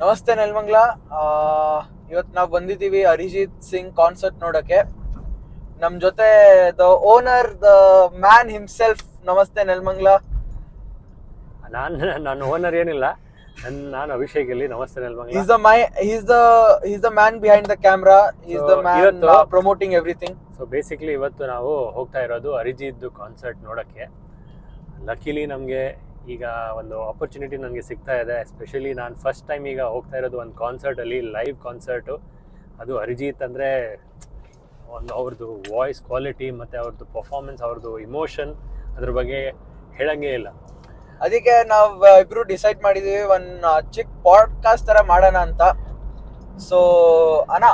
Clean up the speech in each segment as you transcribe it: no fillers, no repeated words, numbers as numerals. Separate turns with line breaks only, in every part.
ನಮಸ್ತೆ ನೆಲ್ಮಂಗ್ಲ. ಆ, ಇವತ್ತು ನಾವು ಬಂದಿದ್ದೀವಿ ಅರಿಜಿತ್ ಸಿಂಗ್ ಕಾನ್ಸರ್ಟ್ ನೋಡಕ್ಕೆ. ನಮ್ ಜೊತೆ the owner, the man himself. ನಮಸ್ತೆ ನೆಲ್ಮಂಗ್ಲ.
ನಾನು ಓನರ್ ಏನಿಲ್ಲ, ನಾನು ಅಭಿಷೇಕ್ ಇಲ್ಲಿ. ನಮಸ್ತೆ Nelamangala.
He's the man behind the camera. He's the man
ಇವತ್ತು
promoting everything.
ಸೊ ಬೇಸಿಕ್ಲಿ ಇವತ್ತು ನಾವು ಹೋಗ್ತಾ ಇರೋದು ಅರಿಜಿತ್ ಕಾನ್ಸರ್ಟ್ ನೋಡೋಕ್ಕೆ. ಲಕಿಲಿ ನಮಗೆ ಈಗ ಒಂದು ಆಪರ್ಚುನಿಟಿ ನನಗೆ ಸಿಗ್ತಾ ಇದೆ. ಎಸ್ಪೆಷಲಿ ನಾನು ಫಸ್ಟ್ ಟೈಮ್ ಈಗ ಹೋಗ್ತಾ ಇರೋದು ಒಂದು ಕಾನ್ಸರ್ಟಲ್ಲಿ, ಲೈವ್ ಕಾನ್ಸರ್ಟು. ಅದು ಅರಿಜಿತ್ ಅಂದರೆ ಒಂದು ಅವ್ರದ್ದು ವಾಯ್ಸ್ ಕ್ವಾಲಿಟಿ ಮತ್ತು ಅವ್ರದ್ದು ಪರ್ಫಾರ್ಮೆನ್ಸ್, ಅವ್ರದ್ದು ಇಮೋಷನ್, ಅದ್ರ ಬಗ್ಗೆ ಹೇಳಂಗೇ ಇಲ್ಲ.
ಅದಕ್ಕೆ ನಾವು ಇಬ್ರು ಡಿಸೈಡ್ ಮಾಡಿದೀವಿ ಒಂದು ಚಿಕ್ಕ ಪಾಡ್ಕಾಸ್ಟ್ ತರ ಮಾಡೋಣ ಅಂತ. ಸೊ ಅಣ್ಣ,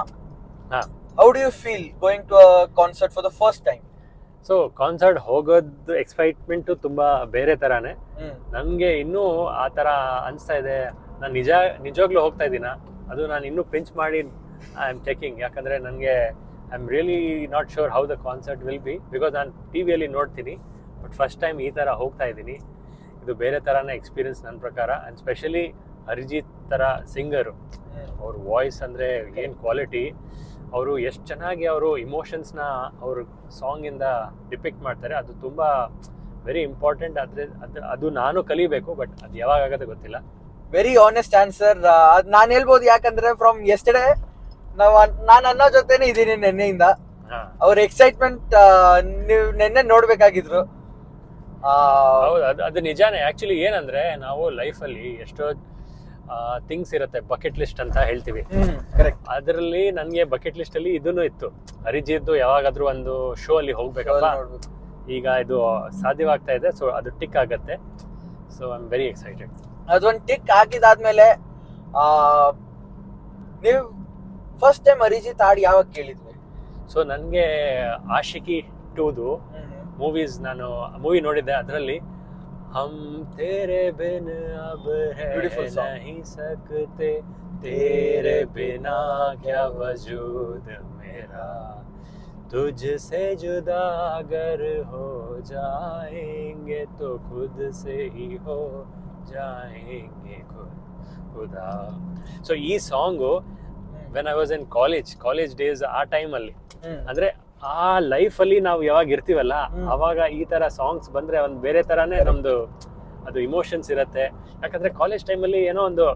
how do you feel going to a concert for the first time?
So concert ಹೋಗೋದು ಎಕ್ಸೈಟ್ಮೆಂಟು ತುಂಬ ಬೇರೆ ಥರನೇ. ನನಗೆ ಇನ್ನೂ ಆ ಥರ ಅನಿಸ್ತಾ ಇದೆ. ನಾನು ನಿಜವಾಗ್ಲೂ ಹೋಗ್ತಾ ಇದ್ದೀನ, ಅದು ನಾನು ಇನ್ನೂ ಪಿಂಚ್ ಮಾಡಿ ಐ ಆಮ್ ಚೆಕಿಂಗ್. ಯಾಕಂದರೆ ನನಗೆ I am really not sure how the concert will be, because ನಾನು ಟಿ ವಿಯಲ್ಲಿ ನೋಡ್ತೀನಿ, ಬಟ್ ಫಸ್ಟ್ ಟೈಮ್ ಈ ಥರ ಹೋಗ್ತಾ ಇದ್ದೀನಿ. ಇದು ಬೇರೆ ಥರನೇ ಎಕ್ಸ್ಪೀರಿಯನ್ಸ್ ನನ್ನ ಪ್ರಕಾರ. ಆ್ಯಂಡ್ ಸ್ಪೆಷಲಿ ಅರಿಜಿತ್ ಥರ ಸಿಂಗರು, ಅವ್ರ ವಾಯ್ಸ್ ಅಂದರೆ ಏನು ಕ್ವಾಲಿಟಿ, ಅವರು ಎಷ್ಟು ಚೆನ್ನಾಗಿ ಅವರು ಇಮೋಷನ್ಸ್ನ ಅವ್ರ ಸಾಂಗಿಂದ ಡಿಪಿಕ್ಟ್ ಮಾಡ್ತಾರೆ. ಅದು ತುಂಬ ವೆರಿ ಇಂಪಾರ್ಟೆಂಟ್. ಅದು ನಾನು ಕಲಿಬೇಕು, ಬಟ್ ಅದು ಯಾವಾಗ ಆಗುತ್ತೆ ಗೊತ್ತಿಲ್ಲ.
Very honest answer. ಅದು ನಾನು ಹೇಳ್ಬೋದು, ಯಾಕಂದ್ರೆ ಫ್ರಮ್ ಯೆಸ್ಟರ್ಡೇ ನಾನು ಅನ್ನೋ ಜೊತೆನೇ ಇದ್ದೀನಿ ನೆನ್ನೆಯಿಂದ. ಅವ್ರ ಎಕ್ಸೈಟ್ಮೆಂಟ್ ನೀವು ನೆನ್ನೆ ನೋಡ್ಬೇಕಾಗಿದ್ರು.
ಹೌದು, ಅದು ನಿಜಾನೇ. ಆ್ಯಕ್ಚುಲಿ ಏನಂದ್ರೆ, ನಾವು ಲೈಫಲ್ಲಿ ಎಷ್ಟೋ ಥಿಂಗ್ಸ್ ಇರುತ್ತೆ, ಬಕೆಟ್ ಲಿಸ್ಟ್ ಅಂತ ಹೇಳ್ತೀವಿ. ಅದರಲ್ಲಿ ನನಗೆ ಬಕೆಟ್ ಲಿಸ್ಟ್ ಅಲ್ಲಿ ಇದನ್ನು ಇತ್ತು, ಅರಿಜಿತ್ ಯಾವಾಗಾದ್ರೂ ಒಂದು ಶೋ ಅಲ್ಲಿ ಹೋಗ್ಬೇಕಪ್ಪ. ಈಗ ಇದು ಸಾಧ್ಯವಾಗ್ತಾ ಇದೆ, ಸೊ ಅದು ಟಿಕ್ ಆಗತ್ತೆ. So I am very excited.
ಅದೊಂದು ಟಿಕ್ ಆಗಿದಾದ್ಮೇಲೆ ನೀವು ಫಸ್ಟ್ ಟೈಮ್ ಅರಿಜಿತ್ ಹಾಡು ಯಾವಾಗ ಕೇಳಿದ್ವಿ?
ಸೊ ನನಗೆ ಆಶಿಕಿ 2ದು ಮೂವೀಸ್, ನಾನು ಮೂವಿ ನೋಡಿದ್ದೆ. ಅದರಲ್ಲಿ ಹಮ್ ತೇರೆ ಬಿನ್ ಅಬ್ ಹೈ ನಹೀ ಸಕ್ತೆ, ತೇರೆ ಬಿನಾ ಕ್ಯಾ ವಜೂದ್ ಮೇರಾ, ತುಜ್ಸೆ ಜುದಾ ಅಗರ್ ಹೋ ಜಾಯೆಂಗೆ ತೋ ಖುದ್ ಸೆ ಹಿ ಹೋ ಜಾಯೆಂಗೆ ಖುದಾ. ಸೊ ಈ song when I was in college days, ಆ ಟೈಮಲ್ಲಿ ಅಂದ್ರೆ ಆ ಲೈಫಲ್ಲಿ ನಾವು ಯಾವಾಗ ಇರ್ತೀವಲ್ಲ, ಅವಾಗ ಈ ತರ ಸಾಂಗ್ಸ್ ಬಂದ್ರೆ ಒಂದು ಬೇರೆ ತರಾನೇ ನಮ್ದು ಅದು ಇಮೋಷನ್ಸ್ ಇರತ್ತೆ. ಯಾಕಂದ್ರೆ ಕಾಲೇಜ್ ಟೈಮಲ್ಲಿ ಏನೋ ಒಂದು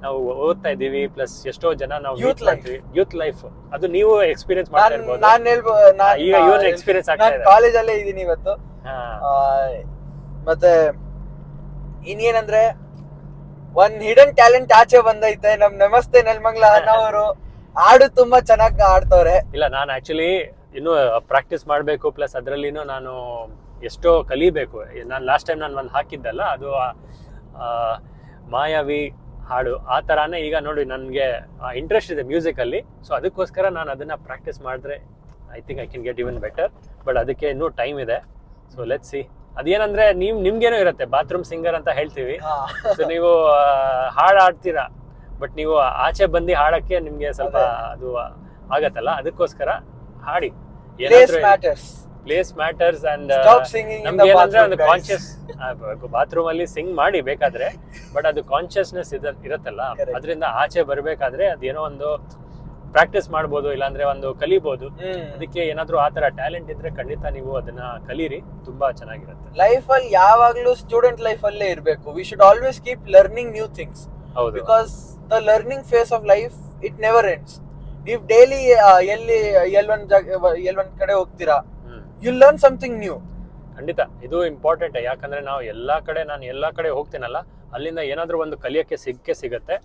ನಾವು ಓದ್ತಾ ಇದ್ದೀವಿ, ಪ್ಲಸ್ ಎಷ್ಟೋ ಜನ ನಾವು ಯೂತ್ ಲೈಫ್, ಅದು ನೀವು ಎಕ್ಸ್ಪೀರಿಯನ್ಸ್ ಮಾಡ್ತಾ ಇರ್ಬೋದು. ಈಗ ಇವನ್ ಎಕ್ಸ್ಪೀರಿಯನ್ಸ್ ಆಗ್ತಾ ಇದೆ.
ಕಾಲೇಜ್ ಅಲ್ಲೇ ಇದೀನಿ ಇವತ್ತು. ಮತ್ತೆ ಇನ್ನೇನಂದ್ರೆ, ಒಂದ್ ಹಿಡನ್ ಟ್ಯಾಲೆಂಟ್ ಆಚೆ ಬಂದೈತೆ. ನಮ್ ನಮಸ್ತೆ ನೆಲ್ಮಂಗ್ಲ ಅನ್ನೋರು ಹಾಡು ತುಂಬಾ ಚೆನ್ನಾಗಿ ಆಡ್ತವ್ರೆ.
ಇಲ್ಲ, ನಾನು ಆಕ್ಚುಲಿ ಇನ್ನೂ ಪ್ರಾಕ್ಟೀಸ್ ಮಾಡಬೇಕು, ಪ್ಲಸ್ ಅದರಲ್ಲಿನೂ ನಾನು ಎಷ್ಟೋ ಕಲಿಬೇಕು. ನಾನು ಲಾಸ್ಟ್ ಟೈಮ್ ನಾನು ಒಂದು ಹಾಕಿದ್ದಲ್ಲ, ಅದು ಮಾಯಾವಿ ಹಾಡು, ಆ ಥರನೇ ಈಗ ನೋಡಿ ನನಗೆ ಇಂಟ್ರೆಸ್ಟ್ ಇದೆ ಮ್ಯೂಸಿಕಲ್ಲಿ. ಸೊ ಅದಕ್ಕೋಸ್ಕರ ನಾನು ಅದನ್ನು ಪ್ರಾಕ್ಟೀಸ್ ಮಾಡಿದ್ರೆ I think I can get even better. But ಅದಕ್ಕೆ ಇನ್ನೂ ಟೈಮ್ ಇದೆ. So let's see. ಅದೇನಂದ್ರೆ, ನಿಮ್ಗೇನೋ ಇರುತ್ತೆ, ಬಾತ್ರೂಮ್ ಸಿಂಗರ್ ಅಂತ ಹೇಳ್ತೀವಿ. ಸೊ ನೀವು ಹಾಡು ಆಡ್ತೀರಾ, ಬಟ್ ನೀವು ಆಚೆ ಬಂದು ಹಾಡಕ್ಕೆ ನಿಮ್ಗೆ ಸ್ವಲ್ಪ ಅದು ಆಗತ್ತಲ್ಲ. ಅದಕ್ಕೋಸ್ಕರ ಹಾಡಿ. Place matters. ಅಂಡ್ ನಮ್ಗೆ ಏನಂದ್ರೆ ಒಂದು ಕಾನ್ಶಿಯಸ್, ಬಾತ್ರೂಮ್ ಅಲ್ಲಿ ಸಿಂಗ್ ಮಾಡಿ ಬೇಕಾದ್ರೆ, ಬಟ್ ಅದು ಕಾನ್ಶಿಯಸ್ನೆಸ್ ಇರತ್ತಲ್ಲ, ಅದರಿಂದ ಆಚೆ ಬರ್ಬೇಕಾದ್ರೆ ಅದೇನೋ ಒಂದು ಪ್ರಾಕ್ಟೀಸ್ ಮಾಡ್ಬೋದು, ಇಲ್ಲಾಂದ್ರೆ ಒಂದು ಕಲಿಬಹುದು. ಅದಕ್ಕೆ ಏನಾದ್ರೂ ಆ ತರ ಟ್ಯಾಲೆಂಟ್ ಇದ್ರೆ ಖಂಡಿತ ನೀವು ಅದನ್ನ ಕಲೀರಿ, ತುಂಬಾ ಚೆನ್ನಾಗಿರುತ್ತೆ.
ಲೈಫ್ ಅಲ್ಲಿ ಯಾವಾಗ್ಲೂ ಸ್ಟೂಡೆಂಟ್ ಲೈಫ್ ಅಲ್ಲೇ ಇರ್ಬೇಕು. We should always keep learning new things.
ಹೌದು,
because the learning phase of life it never ends. ನೀವು ಡೈಲಿ ಎಲ್ಲೊಂದ್ ಕಡೆ ಹೋಗ್ತೀರಾ, ಯು ಲರ್ನ್ ಸಮಥಿಂಗ್ ನ್ಯೂ.
ಖಂಡಿತ ಇದು ಇಂಪಾರ್ಟೆಂಟ್. ಯಾಕಂದ್ರೆ ನಾವು ನಾನು ಎಲ್ಲಾ ಕಡೆ ಹೋಗ್ತೀನಲ್ಲ, ಅಲ್ಲಿಂದ ಏನಾದ್ರೂ ಒಂದು ಕಲಿಯಕ್ಕೆ ಸಿಗತ್ತೆ.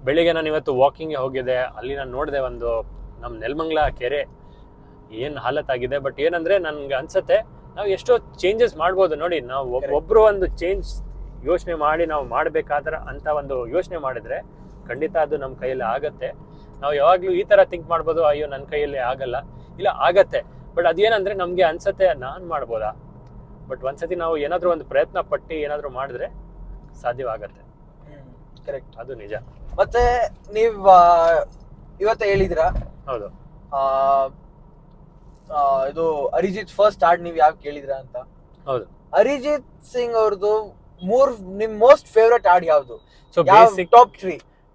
ಬೆಳಿಗ್ಗೆ ನಾನು ಇವತ್ತು ವಾಕಿಂಗ್ಗೆ ಹೋಗಿದ್ದೆ, ಅಲ್ಲಿ ನಾನು ನೋಡಿದೆ ಒಂದು ನಮ್ಮ ನೆಲಮಂಗಲ ಕೆರೆ ಏನ್ ಹಾಲತ್ತಾಗಿದೆ. ಬಟ್ ಏನಂದ್ರೆ ನನ್ಗೆ ಅನ್ಸತ್ತೆ, ನಾವು ಎಷ್ಟೋ ಚೇಂಜಸ್ ಮಾಡ್ಬೋದು. ನೋಡಿ, ನಾವು ಒಬ್ರು ಒಂದು ಚೇಂಜ್ ಯೋಚನೆ ಮಾಡಿ ನಾವು ಮಾಡ್ಬೇಕಾದ್ರ ಅಂತ ಒಂದು ಯೋಚನೆ ಮಾಡಿದ್ರೆ ಖಂಡಿತ ಅದು ನಮ್ಮ ಕೈಯಲ್ಲಿ ಆಗತ್ತೆ. ನಾವು ಯಾವಾಗ್ಲೂ ಈ ತರ ಥಿಂಕ್ ಮಾಡ್ಬೋದು, ಅಯ್ಯೋ ನನ್ನ ಕೈಯಲ್ಲಿ ಆಗಲ್ಲ, ಇಲ್ಲ ಆಗತ್ತೆ. ಬಟ್ ಅದೇನಂದ್ರೆ ನಮ್ಗೆ ಅನ್ಸತ್ತೆ ನಾನ್ ಮಾಡ್ಬೋದಾ, ಬಟ್ ಒಂದ್ಸತಿ ನಾವು ಏನಾದ್ರೂ ಒಂದು ಪ್ರಯತ್ನ ಪಟ್ಟಿ ಏನಾದ್ರೂ ಮಾಡಿದ್ರೆ ಸಾಧ್ಯವಾಗತ್ತೆ.
ಕರೆಕ್ಟ್,
ಅದು ನಿಜ.
ಮತ್ತೆ ನೀವ್ ಇವತ್ತು ಹೇಳಿದಿರಾ,
ಹೌದು,
ಇದು ಅರಿಜಿತ್ ಫಸ್ಟ್ ಹಾಡ್ ನೀವ್ ಯಾವ ಕೇಳಿದ್ರಾ ಅಂತ.
ಹೌದು,
ಅರಿಜಿತ್ ಸಿಂಗ್ ಅವ್ರದ್ದು ನಿಮ್ ಮೋಸ್ಟ್ ಫೇವ್ರೆಟ್ ಹಾಡ್ ಯಾವ್ದು?
ಸೊ ಬೇಸಿಕ್
ಟಾಪ್ 3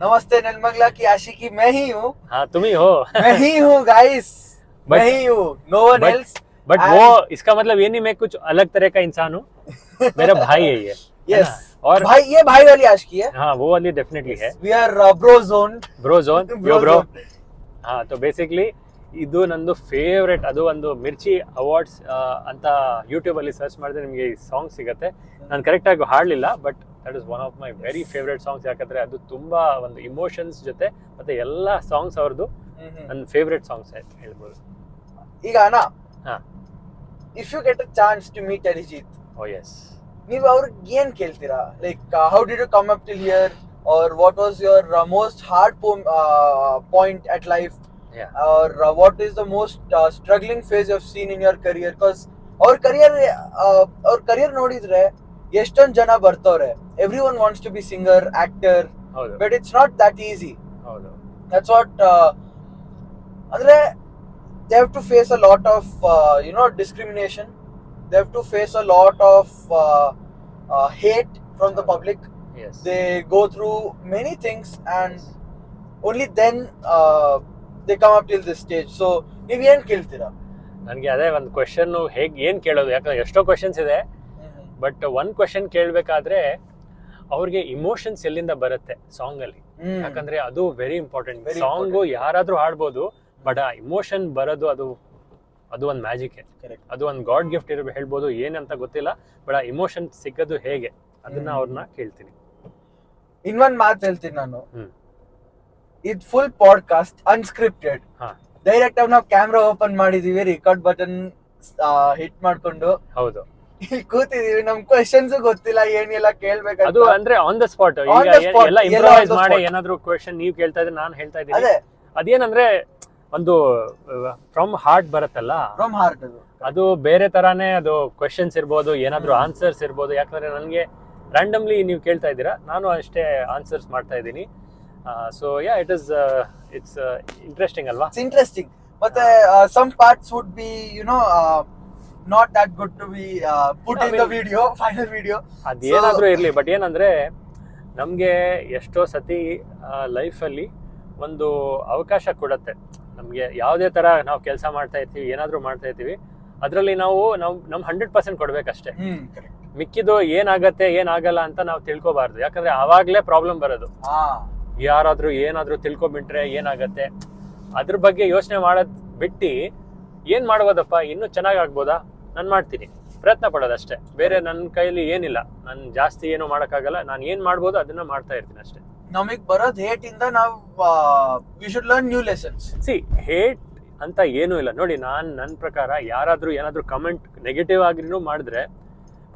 नमस्ते नलमगला की आशिकी मैं ही हूँ.
हाँ तुम ही हो.
मैं ही हूँ गाइस. मैं
But-
ही हूँ. No one else.
But
And-
वो इसका मतलब ये नहीं मैं कुछ अलग तरह का इंसान हूँ. मेरा भाई है ये. है
Yes.
ना? और
भाई ये भाई वाली आशिकी है.
हाँ वो वाली डेफिनेटली है.
We are bro zone.
Bro zone
Bro
yo bro.
zone.
ಹಾ तो ಬೇಸಿಕ್ಲಿ ಇದು ನಂದು ಫೇವ್ರೆಟ್. ಅದು ಒಂದು ಮಿರ್ಚಿ ಅವಾರ್ಡ್ಸ್ ಅಂತ ಯೂಟ್ಯೂಬ್ ಅಲ್ಲಿ ಸರ್ಚ್ ಮಾಡಿದ್ರೆ ನಿಮಗೆ ಈ ಸಾಂಗ್ ಸಿಗುತ್ತೆ. ನಾನು ಕರೆಕ್ಟ್ ಆಗಿ ಹಾಡಲಿಲ್ಲ but that is one of my very favourite songs. ಯಾಕಂದ್ರೆ ಅದು ತುಂಬಾ ಒಂದು ಇಮೋಷನ್ಸ್ ಜೊತೆ ಮತ್ತೆ ಎಲ್ಲ ಸಾಂಗ್ಸ್ ಅವ್ರದ್ದು ನನ್ನ ಫೇವ್ರೆಟ್ ಸಾಂಗ್ಸ್ ಹೇಳ್ಬೋದು.
ಈಗ ಅಣ್ಣ,
ಹಾ.
If you get a chance to meet Arijit,
oh yes.
ನೀವು ಅವ್ರಿಗೆ ಏನ್ ಕೇಳ್ತೀರಾ? Like how did you come up till here, or what was your most hard point at life,
Yeah.
or what is the most struggling phase you have seen in your career? Because ಅವ್ರ career ನೋಡಿದ್ರೆ ಎಷ್ಟೊಂದು ಜನ ಬರ್ತವ್ರೆ. Every one wants to be singer, actor,
ಹೌದು
but it's not that easy.
ಹೌದು.
That's what ಅಂದ್ರೆ they have to face a lot of discrimination. They have to face a lot of hate from the public.
Yes.
They go through many things and only then they come up till this stage. So ನೀವ್ ಏನ್ ಕೇಳ್ತೀರಾ?
ನನಗೆ ಅದೇ ಒಂದು question ಹೇಗೆ ಏನ್ ಕೇಳೋದು, ಯಾಕಂದ್ರೆ ಎಷ್ಟೋ ಕ್ವೆಶನ್ಸ್ ಇದೆ. ಬಟ್ ಒನ್ ಕ್ವೆಶನ್ ಕೇಳಬೇಕಾದ್ರೆ ಅವ್ರಿಗೆ ಇಮೋಷನ್ಸ್ ಎಲ್ಲಿಂದ ಬರುತ್ತೆ ಸಾಂಗ್ ಅಲ್ಲಿ. ಯಾಕಂದ್ರೆ ಅದು very important.
Very
song
important.
ಯಾರಾದ್ರೂ ಹಾಡ್ಬೋದು ಬಟ್ ಆ ಇಮೋಷನ್ ಬರೋದು ಅದು ಒಂದು ಮ್ಯಾಜಿಕ್.
Correct.
ಅದು ಒಂದು ಗಾಡ್ ಗಿಫ್ಟ್ ಹೇಳ್ಬೋದು, ಏನಂತ ಗೊತ್ತಿಲ್ಲ. ಬಟ್ ಆ ಇಮೋಷನ್ ಸಿಗೋದು ಹೇಗೆ ಅದನ್ನ ಅವ್ರನ್ನ ಕೇಳ್ತೀನಿ.
ಇನ್ನೊಂದ್ ಮಾತು ಹೇಳ್ತೀನಿ ನಾನು.
ಹ್ಮ್.
ಇದು ಫುಲ್ ಪಾಡ್ಕಾಸ್ಟ್ ಅನ್ಸ್ಕ್ರಿಪ್ಟೆಡ್.
ಹಾ.
ಡೈರೆಕ್ಟ್ ಆಗಿ ನಾವು ಕ್ಯಾಮ್ರಾ ಓಪನ್ ಮಾಡಿದೀವಿ, ರೆಕಾರ್ಡ್ ಬಟನ್ ಹಿಟ್ ಮಾಡ್ಕೊಂಡು
ಹೌದು.
ಇಲ್ಲಿ ಕೂತಿದೀವಿ. ನಮ್ ಕ್ವೆಶನ್ಸ್ ಗೊತ್ತಿಲ್ಲ, ಏನಿಲ್ಲ ಕೇಳ್ಬೇಕಂತ.
ಅದು ಅಂದ್ರೆ on the spot
On the spot,
ಎಲ್ಲ
ಎಲ್ಲ
ಇಂಪ್ರೂವೈಸ್
on the
ಮಾಡಿ
spot.
ಏನಾದ್ರು ಕ್ವೆಶನ್ ನೀವು ಕೇಳ್ತಾ ಇದ್ರೆ ನಾನು ಹೇಳ್ತಾ ಇದ್ದೀನಿ.
ಅದೇ
ಅದೇನಂದ್ರೆ ಒಂದು ಫ್ರಮ್ ಹಾರ್ಟ್ ಬರುತ್ತಲ್ಲ,
ಫ್ರಮ್ ಹಾರ್ಟ್
ಅದು ಬೇರೆ ತರಾನೇ. ಅದು ಕ್ವೆಶನ್ಸ್ ಇರ್ಬೋದು, ಏನಾದ್ರು ಆನ್ಸರ್ಸ್ ಇರ್ಬೋದು. ಯಾಕಂದ್ರೆ ನನಗೆ ರ್ಯಾಂಡಮ್ಲಿ ನೀವು ಕೇಳ್ತಾ ಇದ್ದೀರಾ, ನಾನು ಅಷ್ಟೇ ಆನ್ಸರ್ಸ್ ಮಾಡ್ತಾ ಇದ್ದೀನಿ. ಸೊ ಯಾ ಇಟ್ಸ್ ಇಂಟ್ರೆಸ್ಟಿಂಗ್ ಅಲ್ವಾ?
It's interesting. ಮತ್ತೆ some parts would be not that good to be put in the video, final video.
ಅದೇನಾದ್ರೂ ಇರ್ಲಿ, ಬಟ್ ಏನಂದ್ರೆ ನಮ್ಗೆ ಎಷ್ಟೋ ಸತಿ ಲೈಫಲ್ಲಿ ಒಂದು ಅವಕಾಶ ಕೊಡುತ್ತೆ. ನಮ್ಗೆ ಯಾವುದೇ ತರ ನಾವು ಕೆಲಸ ಮಾಡ್ತಾ ಇರ್ತೀವಿ, ಏನಾದ್ರೂ ಮಾಡ್ತಾ ಇರ್ತೀವಿ, ಅದರಲ್ಲಿ ನಾವು ನಮ್ 100% ಕೊಡ್ಬೇಕಷ್ಟೇ. ಮಿಕ್ಕಿದು ಏನಾಗತ್ತೆ ಏನಾಗಲ್ಲ ಅಂತ ನಾವು ತಿಳ್ಕೊಬಾರ್ದು. ಯಾಕಂದ್ರೆ ಆವಾಗ್ಲೇ ಪ್ರಾಬ್ಲಮ್ ಬರೋದು. ಯಾರಾದ್ರೂ ಏನಾದ್ರೂ ತಿಳ್ಕೊಬಿಟ್ರೆ ಏನಾಗತ್ತೆ, ಅದ್ರ ಬಗ್ಗೆ ಯೋಚನೆ ಮಾಡೋದ್ ಬಿಟ್ಟು ಏನ್ ಮಾಡ್ಬೋದಪ್ಪ, ಇನ್ನೂ ಚೆನ್ನಾಗ್ ಆಗ್ಬೋದಾ, ನಾನು ಮಾಡ್ತೀನಿ, ಪ್ರಯತ್ನ ಪಡೋದಷ್ಟೇ. ಬೇರೆ ನನ್ನ ಕೈಲಿ ಏನಿಲ್ಲ, ನಾನು ಜಾಸ್ತಿ ಏನು ಮಾಡೋಕ್ಕಾಗಲ್ಲ. ನಾನು ಏನ್ ಮಾಡ್ಬೋದು ಅದನ್ನ ಮಾಡ್ತಾ ಇರ್ತೀನಿ ಅಷ್ಟೇ.
ನಮಗ್ ಬರೋದ್ ಹೇಟ್ ಇಂದ ನಾವು we should learn new lessons.
C hate ಅಂತ ಏನೂ ಇಲ್ಲ ನೋಡಿ. ನನ್ನ ಪ್ರಕಾರ ಯಾರಾದ್ರೂ ಏನಾದ್ರೂ ಕಮೆಂಟ್ ನೆಗೆಟಿವ್ ಆಗಿನೂ ಮಾಡಿದ್ರೆ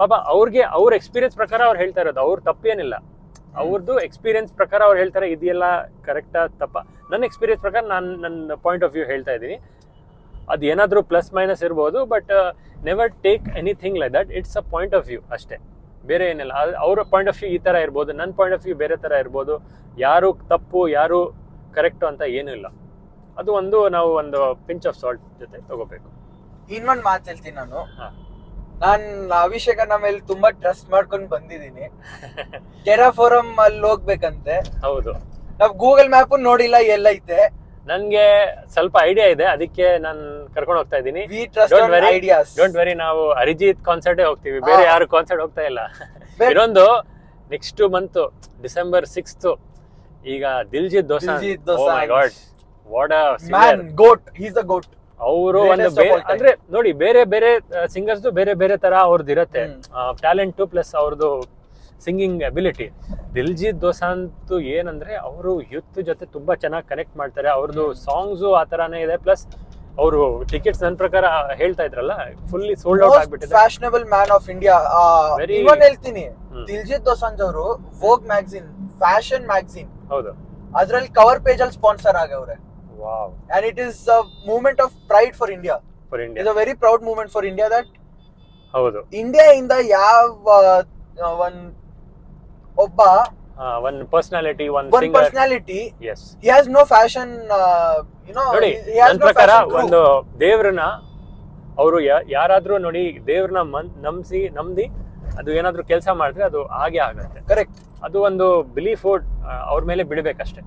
ಪಾಪ ಅವ್ರಿಗೆ ಅವ್ರ ಎಕ್ಸ್ಪೀರಿಯನ್ಸ್ ಪ್ರಕಾರ ಅವ್ರು ಹೇಳ್ತಾ ಇರೋದು, ಅವ್ರ ತಪ್ಪೇನಿಲ್ಲ. ಅವ್ರದ್ದು ಎಕ್ಸ್ಪೀರಿಯನ್ಸ್ ಪ್ರಕಾರ ಅವ್ರು ಹೇಳ್ತಾರೆ ಇದೆಲ್ಲ ಕರೆಕ್ಟಾ ತಪ್ಪ. ನನ್ನ ಎಕ್ಸ್ಪೀರಿಯನ್ಸ್ ಪ್ರಕಾರ ನನ್ನ ಪಾಯಿಂಟ್ ಆಫ್ ವ್ಯೂ ಹೇಳ್ತಾ ಇದ್ದೀನಿ. ಅದು ಏನಾದರೂ ಪ್ಲಸ್ ಮೈನಸ್ ಇರ್ಬೋದು, but never take anything like that. It's a point of view ಅಷ್ಟೇ, ಬೇರೆ ಏನಿಲ್ಲ. ಅವ್ರ ಪಾಯಿಂಟ್ ಆಫ್ ವ್ಯೂ ಈ ಥರ ಇರ್ಬೋದು, ನನ್ನ ಪಾಯಿಂಟ್ ಆಫ್ ವ್ಯೂ ಬೇರೆ ಥರ ಇರ್ಬೋದು. ಯಾರು ತಪ್ಪು ಯಾರು ಕರೆಕ್ಟು ಅಂತ ಏನೂ ಇಲ್ಲ. ಅದು ನಾವು ಒಂದು ಪಿಂಚ್ ಆಫ್ ಸಾಲ್ಟ್ ಜೊತೆ ತಗೋಬೇಕು.
ಇನ್ನೊಂದು ಮಾತು ಹೇಳ್ತೀನಿ ನಾನು ಅಭಿಷೇಕನ ಮೇಲೆ ತುಂಬಾ ಟ್ರಸ್ಟ್ ಮಾಡ್ಕೊಂಡು ಬಂದಿದ್ದೀನಿ. ಟೆರಾಫೋರಮ್ ಅಲ್ಲಿ ಹೋಗ್ಬೇಕಂತೆ.
ಹೌದು,
ನಾವ್ ಗೂಗಲ್ ಮ್ಯಾಪ್ ನೋಡಿಲ್ಲ ಎಲ್ಲೈತೆ.
ನನ್ಗೆ ಸ್ವಲ್ಪ ಐಡಿಯಾ ಇದೆ, ಅದಕ್ಕೆ ನಾನು ಕರ್ಕೊಂಡು ಹೋಗ್ತಾ ಇದ್ದೀನಿ. ಡೋಂಟ್ ವೆರಿ, ನಾವು ಅರಿಜಿತ್ ಕಾನ್ಸರ್ಟೇ ಹೋಗ್ತೀವಿ, ಬೇರೆ ಯಾರು ಕಾನ್ಸರ್ಟ್ ಹೋಗ್ತಾ ಇಲ್ಲ. ಇನ್ನೊಂದು ನೆಕ್ಸ್ಟ್ ಮಂತ್ December 6th ಈಗ Diljit Dosanjh. Oh my God, what a singer,
goat, he is the goat.
ಅವರು ಒಂದು ಅಂದ್ರೆ ನೋಡಿ, ಬೇರೆ ಬೇರೆ ಸಿಂಗರ್ಸ್ ಬೇರೆ ಬೇರೆ ತರ ಅವ್ರದ್ದು ಇರುತ್ತೆ ಟ್ಯಾಲೆಂಟ್ ಪ್ಲಸ್ ಅವ್ರದ್ದು ಸಿಂಗಿಂಗ್ ಅಬಿಲಿಟಿ. ದಿಲ್ಜಿತ್ ದೋಸಾಂಜ್ ಏನಂದ್ರೆ ಅವರು ಯೂತ್ ಜೊತೆ ತುಂಬಾ ಚೆನ್ನಾಗಿ ಕನೆಕ್ಟ್ ಮಾಡ್ತಾರೆ. ಅವ್ರದ್ದು ಸಾಂಗ್ಸು ಆ ತರಾನೇ ಇದೆ. ಪ್ಲಸ್ ಅವರು ಟಿಕೆಟ್ಸ್ ನನ್ನ ಪ್ರಕಾರ ಹೇಳ್ತಾ ಇದ್ರಲ್ಲ, ಫುಲ್ಲಿ ಸೋಲ್ಡ್ ಔಟ್ ಆಗ್ಬಿಟ್ಟಿದೆ.
Fashionable man of India. ಇವನ್ ಹೇಳ್ತೀನಿ, ದಿಲ್ಜಿತ್ ದೋಸಾಂಜ್ ಅವರು ವೋಗ್ ಮ್ಯಾಗಝಿನ್, ಫ್ಯಾಷನ್ ಮ್ಯಾಗಝಿನ್,
ಹೌದು,
ಅದ್ರಲ್ಲಿ ಕವರ್ ಪೇಜ್ ಅಲ್ಲಿ sponsor ಆಗವ್ರೆ.
Wow.
And it is a movement of pride for India. It's a very proud movement for India that
ಹೌದು,
India ಇಂದ ಯಾವ
one personality, one singer,
personality,
yes,
he has no fashion,
ನೋಡಿ ನನ್ನ ಪ್ರಕಾರ ಒಂದು ದೇವ್ರನ್ನ ಅವರು ಯಾರಾದ್ರೂ ನೋಡಿ ದೇವ್ರನ್ನ ನಂಬಿ ಅದು ಏನಾದ್ರೂ ಕೆಲಸ ಮಾಡಿದ್ರೆ ಅದು ಹಾಗೆ ಆಗತ್ತೆ.
ಕರೆಕ್ಟ್.
ಅದು ಒಂದು ಬಿಲೀಫ್ ಅವ್ರ ಮೇಲೆ ಬಿಡಬೇಕಷ್ಟೇ.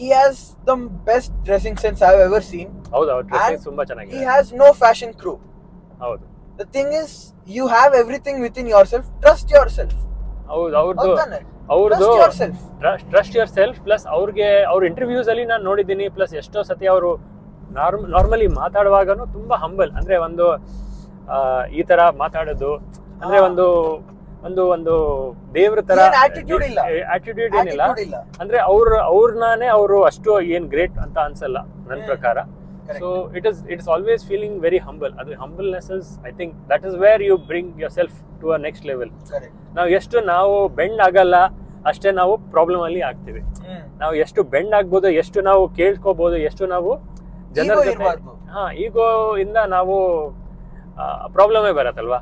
He has the best dressing sense I've ever seen.
ಹೌದು, ಅವ್ರ ಡ್ರೆಸ್ಸಿಂಗ್
And
ತುಂಬಾ ಚೆನ್ನಾಗಿದೆ.
he has no fashion crew.
ಹೌದು,
The thing is, you have everything within yourself. Trust yourself.
ಹೌದು,
ಹೌದಾನೆ?
ಅವ್ರದ್ದು
Trust yourself.
Trust your self. Plus ಅವ್ರ interviews ಅಲ್ಲಿ ನಾನು ನೋಡಿದ್ದೀನಿ. ಪ್ಲಸ್ ಎಷ್ಟೋ ಸತಿ ಅವರು ನಾರ್ಮಲಿ ಮಾತಾಡುವಾಗನು ತುಂಬಾ ಹಂಬಲ್, ಅಂದ್ರೆ ಒಂದು ಈ ತರ ಮಾತಾಡೋದು, ಅಂದ್ರೆ ಒಂದು ಒಂದು ಒಂದು ದೇವ್ರ ತರ
ಏನ್ attitude ಇಲ್ಲ.
ಆಟಿಟ್ಯೂಡ್ ಏನಿಲ್ಲ.
Attitude ಇಲ್ಲ.
ಅಂದ್ರೆ ಅವ್ರನ್ನೇ ಅವರು ಅಷ್ಟು ಏನ್ ಗ್ರೇಟ್ ಅಂತ ಅನ್ಸಲ್ಲ ನನ್ನ ಪ್ರಕಾರ. So it is always feeling very humble. ಅದು humbleness is, I think that is where you bring yourself to a next level. ನಾವು ಬೆಂಡ್ ಆಗಲ್ಲ ಅಷ್ಟೇ ನಾವು ಪ್ರಾಬ್ಲಮ್ ಅಲ್ಲಿ ಆಗ್ತೀವಿ. ನಾವು ಎಷ್ಟು ಬೆಂಡ್ ಆಗ್ಬೋದು, ಎಷ್ಟು ನಾವು ಕೇಳ್ಕೋಬಹುದು, ಎಷ್ಟು ನಾವು ಜನರ ಜೊತೆ ಈಗೋ ಇಂದ ನಾವು ಪ್ರಾಬ್ಲಮೇ ಬರತ್ತಲ್ವಾ.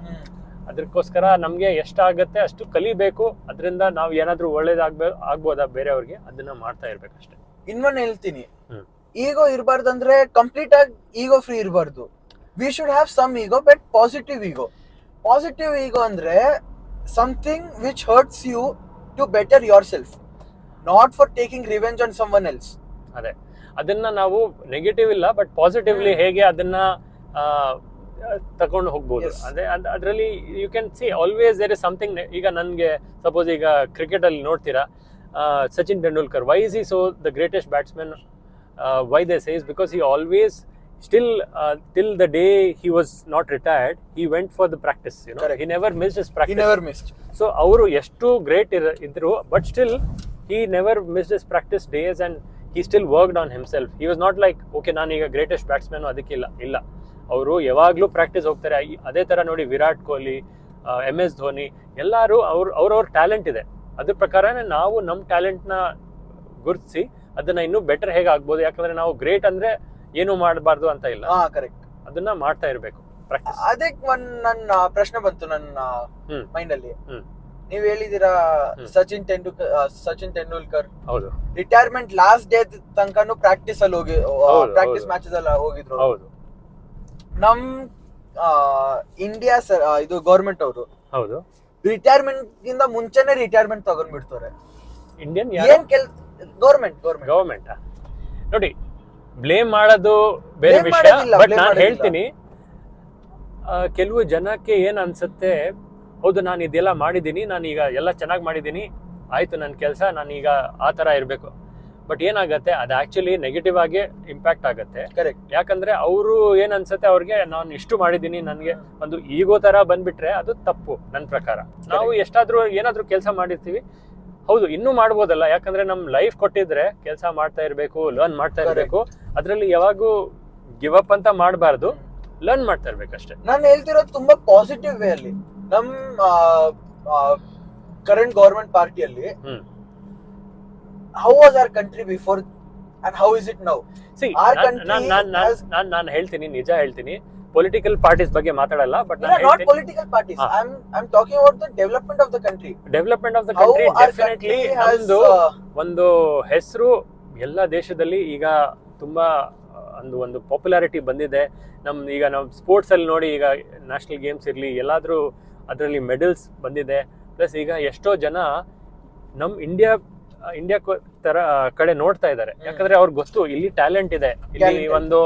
ಅದಕ್ಕೋಸ್ಕರ ನಮ್ಗೆ ಎಷ್ಟಾಗತ್ತೆ ಅಷ್ಟು ಕಲಿಬೇಕು. ಅದರಿಂದ ನಾವು ಏನಾದ್ರೂ ಆಗ್ಬೋದಾ ಬೇರೆಯವ್ರಿಗೆ, ಅದನ್ನ ಮಾಡ್ತಾ ಇರ್ಬೇಕಷ್ಟೇ.
ಇನ್ನೊಂದು ಹೇಳ್ತೀನಿ, ಈಗೋ ಇರಬಾರ್ದು ಅಂದ್ರೆ ಕಂಪ್ಲೀಟ್ ಆಗಿ ಈಗೋ ಫ್ರೀ ಇರಬಾರ್ದು. We should have some ego, but positive ego. Positive ego ಅಂದ್ರೆ something which hurts you to better yourself, not for taking revenge on someone else.
ಅದೇ, ಅದನ್ನ ನಾವು ನೆಗೆಟಿವ್ ಇಲ್ಲ, ಬಟ್ ಪಾಸಿಟಿವ್ಲಿ ಹೇಗೆ ಅದನ್ನ ತಗೊಂಡು ಹೋಗ್ಬೋದು. ಅದೇ ಅದರಲ್ಲಿ you can see always there is something. ಈಗ ನನ್ಗೆ ಸಪೋಸ್ ಈಗ ಕ್ರಿಕೆಟ್ ಅಲ್ಲಿ ನೋಡ್ತೀರಾ, Sachin Tendulkar, why is he so the greatest batsman? Why they say is because he always still till the day he was not retired, he went for the practice, you know. Correct. He never missed his practice.
He never missed.
So avaru ಎಷ್ಟು great idru, but still he never missed his practice days and he still worked on himself. He was not like, okay ನಾನು ಈಗ greatest batsman ಅದಕ್ಕಿಲ್ಲ. ಅವರು ಯಾವಾಗ್ಲೂ practice ಹೋಗ್ತಾರೆ. ಅದೇ ತರ ನೋಡಿ Virat Kohli, MS Dhoni, ಎಲ್ಲರೂ ಅವ್ರವ್ರ ಟ್ಯಾಲೆಂಟ್ ಇದೆ. ಅದ್ರ ಪ್ರಕಾರನೇ ನಾವು ನಮ್ಮ ಟ್ಯಾಲೆಂಟ್ನ ಗುರುತಿಸಿ ಅದನ್ನ ಇನ್ನೂ ಬೆಟರ್ ಹೇಗೆ ಆಗ್ಬೋದು. ಯಾಕಂದ್ರೆ ನಾವು ಗ್ರೇಟ್ ಅಂದ್ರೆ ಏನು ಮಾಡಬಾರ್ದು ಅಂತ ಇಲ್ಲ.
ಕರೆಕ್ಟ್,
ಅದನ್ನ ಮಾಡ್ತಾ ಇರ್ಬೇಕು ಪ್ರಾಕ್ಟೀಸ್.
ಅದಕ್ಕೆ ನನ್ನ ಪ್ರಶ್ನೆ ಬಂತು ನನ್ನ ಮೈಂಡ್ ಅಲ್ಲಿ. ನೀವ್ ಹೇಳಿದೀರಾ ಸಚಿನ್ ತೆಂಡೂಲ್ಕರ್
ಹೌದು,
ರಿಟೈರ್ಮೆಂಟ್ ಲಾಸ್ಟ್ ಡೇ ತನಕನೂ ಪ್ರಾಕ್ಟೀಸ್ ಅಲ್ಲಿ ಪ್ರಾಕ್ಟೀಸ್ ಮ್ಯಾಚಸ್ ಅಲ್ಲಿ ಹೋಗಿದ್ರು.
ಹೌದು,
ನಮ್ ಇಂಡಿಯಾ ಇದು ಗೌರ್ಮೆಂಟ್ ಅವರು
ಹೌದು
ರಿಟೈರ್ಮೆಂಟ್ ಗಿಂತ ಮುಂಚೆನೆ ರಿಟೈರ್ಮೆಂಟ್ ತಗೊಂಡ್ಬಿಡ್ತಾರೆ.
ಇಂಡಿಯನ್
ಗವರ್ಮೆಂಟ್
ನೋಡಿ, ಬ್ಲೇಮ್ ಮಾಡೋದು ಬೇರೆ ವಿಷಯ. ಬಟ್ ನಾನು ಹೇಳ್ತೀನಿ, ಕೆಲವು ಜನಕ್ಕೆ ಏನ್ ಅನ್ಸುತ್ತೆ, ಹೌದು ನಾನು ಇದೆಲ್ಲ ಮಾಡಿದ್ದೀನಿ, ನಾನು ಈಗ ಎಲ್ಲ ಚೆನ್ನಾಗಿ ಮಾಡಿದ್ದೀನಿ, ಆಯ್ತು ನನ್ನ ಕೆಲಸ, ನಾನೀಗ ಆ ತರ ಇರ್ಬೇಕು. ಬಟ್ ಏನಾಗತ್ತೆ, ಅದು ಆಕ್ಚುಲಿ ನೆಗೆಟಿವ್ ಆಗಿ ಇಂಪ್ಯಾಕ್ಟ್ ಆಗತ್ತೆ.
ಕರೆಕ್ಟ್.
ಯಾಕಂದ್ರೆ ಅವರು ಏನ್ ಅನ್ಸುತ್ತೆ, ಅವ್ರಿಗೆ ನಾನು ಇಷ್ಟು ಮಾಡಿದೀನಿ, ನನ್ಗೆ ಒಂದು ಈಗೋ ತರ ಬಂದ್ಬಿಟ್ರೆ ಅದು ತಪ್ಪು ನನ್ನ ಪ್ರಕಾರ. ನಾವು ಎಷ್ಟಾದ್ರೂ ಏನಾದ್ರೂ ಕೆಲಸ ಮಾಡಿರ್ತೀವಿ, ಹೌದು ಇನ್ನೂ ಮಾಡ್ಬೋದಲ್ಲ. ಯಾಕಂದ್ರೆ ನಮ್ ಲೈಫ್ ಕೊಟ್ಟಿದ್ರೆ ಕೆಲಸ ಮಾಡ್ತಾ ಇರ್ಬೇಕು, ಲರ್ನ್ ಮಾಡ್ತಾ ಇರ್ಬೇಕು. ಅದ್ರಲ್ಲಿ ಯಾವಾಗೂ ಗಿವ್ ಅಪ್ ಅಂತ ಮಾಡಬಾರ್ದು, ಲರ್ನ್ ಮಾಡ್ತಾ ಇರ್ಬೇಕಷ್ಟೇ.
ನಾನು ಹೇಳ್ತಿರೋದು ತುಂಬಾ ಪಾಸಿಟಿವ್ ವೇ ಅಲ್ಲಿ. ನಮ್ ಕರೆಂಟ್ ಗವರ್ಮೆಂಟ್ ಪಾರ್ಟಿಯಲ್ಲಿ how was our country before and how is it now?
See, ನಾನು ಹೇಳ್ತೀನಿ, ನಿಜ ಹೇಳ್ತೀನಿ, ಪೊಲಿಟಿಕಲ್ ಪಾರ್ಟೀಸ್ ಬಗ್ಗೆ ಮಾತಾಡಲ್ಲ. But
not political parties. I'm talking about the development of the country.
Development of the country definitely ಒಂದು ಹೆಸರು ಎಲ್ಲ ದೇಶದಲ್ಲಿ ಈಗ ತುಂಬಾ ಒಂದು ಪಾಪ್ಯುಲಾರಿಟಿ ಬಂದಿದೆ. ಈಗ ನಾವು ಸ್ಪೋರ್ಟ್ಸ್ ಅಲ್ಲಿ ನೋಡಿ, ಈಗ ನ್ಯಾಷನಲ್ ಗೇಮ್ಸ್ ಇರ್ಲಿ, ಎಲ್ಲಾದ್ರೂ ಅದರಲ್ಲಿ ಮೆಡಲ್ಸ್ ಬಂದಿದೆ. ಪ್ಲಸ್ ಈಗ ಎಷ್ಟೋ ಜನ ನಮ್ ಇಂಡಿಯಾ ತರ ಕಡೆ ನೋಡ್ತಾ ಇದ್ದಾರೆ. ಯಾಕಂದ್ರೆ ಅವ್ರಿಗೆ ಗೊತ್ತು ಇಲ್ಲಿ ಟ್ಯಾಲೆಂಟ್ ಇದೆ, ಇಲ್ಲಿ ಒಂದು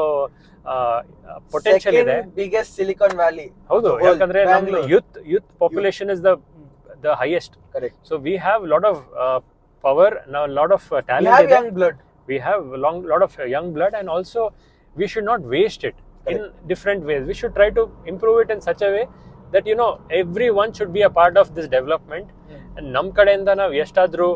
ಪೊಟೆನ್ಶಿಯಲ್ ಇದೆ.
Biggest silicon valley.
ಹೌದು, ಯಾಕಂದ್ರೆ ನಮ್ದು youth population is the highest.
Correct.
So we have lot of power, ನಾವು ಲಾಟ್ ಆಫ್ ಟ್ಯಾಲೆಂಟ್ ಇದೆ. We have lot of young blood, and also we should not waste it. Correct. In different ways. We should try to improve it in such a way that everyone should be a part of this development. And ನಮ್ ಕಡೆಯಿಂದ ನಾವು ಎಷ್ಟಾದ್ರೂ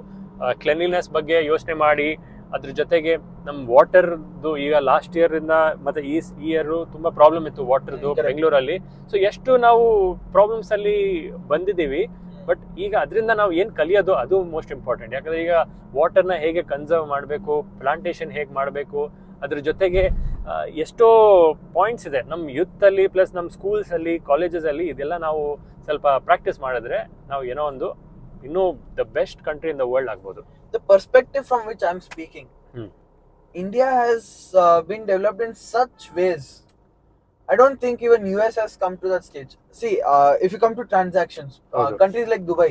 cleanliness ಬಗ್ಗೆ ಯೋಚನೆ ಮಾಡಿ, ಅದ್ರ ಜೊತೆಗೆ ನಮ್ ವಾಟರ್ದು ಈಗ ಲಾಸ್ಟ್ ಇಯರ್ ಇಂದ ಮತ್ತೆ ಈ ಇಯರ್ ತುಂಬಾ ಪ್ರಾಬ್ಲಮ್ ಇತ್ತು ವಾಟರ್ದು ಬೆಂಗಳೂರಲ್ಲಿ. ಸೊ ಎಷ್ಟು ನಾವು ಪ್ರಾಬ್ಲಮ್ಸ್ ಅಲ್ಲಿ ಬಂದಿದ್ದೀವಿ. ಬಟ್ ಈಗ ಅದರಿಂದ ನಾವು ಏನು ಕಲಿಯೋದು, ಅದು ಮೋಸ್ಟ್ ಇಂಪಾರ್ಟೆಂಟ್. ಯಾಕಂದ್ರೆ ಈಗ ವಾಟರ್ನ ಹೇಗೆ ಕನ್ಸರ್ವ್ ಮಾಡಬೇಕು, ಪ್ಲಾಂಟೇಶನ್ ಹೇಗೆ ಮಾಡಬೇಕು, ಅದ್ರ ಜೊತೆಗೆ ಎಷ್ಟೋ ಪಾಯಿಂಟ್ಸ್ ಇದೆ ನಮ್ಮ ಯೂತ್ ಅಲ್ಲಿ, ಪ್ಲಸ್ ನಮ್ಮ ಸ್ಕೂಲ್ಸ್ ಅಲ್ಲಿ, ಕಾಲೇಜಸ್ ಅಲ್ಲಿ. ಇದೆಲ್ಲ ನಾವು ಸ್ವಲ್ಪ ಪ್ರಾಕ್ಟೀಸ್ ಮಾಡಿದ್ರೆ ನಾವು ಏನೋ ಒಂದು ಇನ್ನೂ the best country in the world ಆಗ್ಬೋದು.
The perspective from which I'm speaking, India has been developed in such ways. I don't think even US has come to that stage. See, if you come to transactions, countries like Dubai,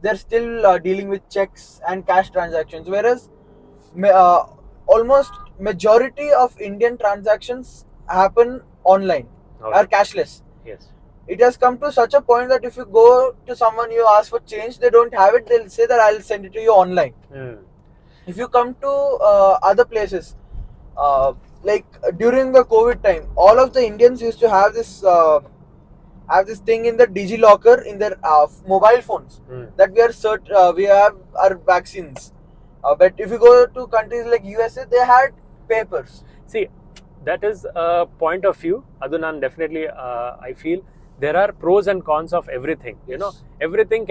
they're still dealing with checks and cash transactions, whereas almost majority of Indian transactions happen online,
Okay.
are cashless.
Yes.
It has come to such a point that if you go to someone, you ask for change, they don't have it, they'll say that I'll send it to you online. If you come to other places, like during the COVID time, all of the Indians used to have this thing in the DigiLocker in their mobile phones, that we have our vaccines. But if you go to countries like USA, they had papers.
See, that is a point of view. Adu nan definitely I feel there are pros and cons of everything. You
Yes.
know, everything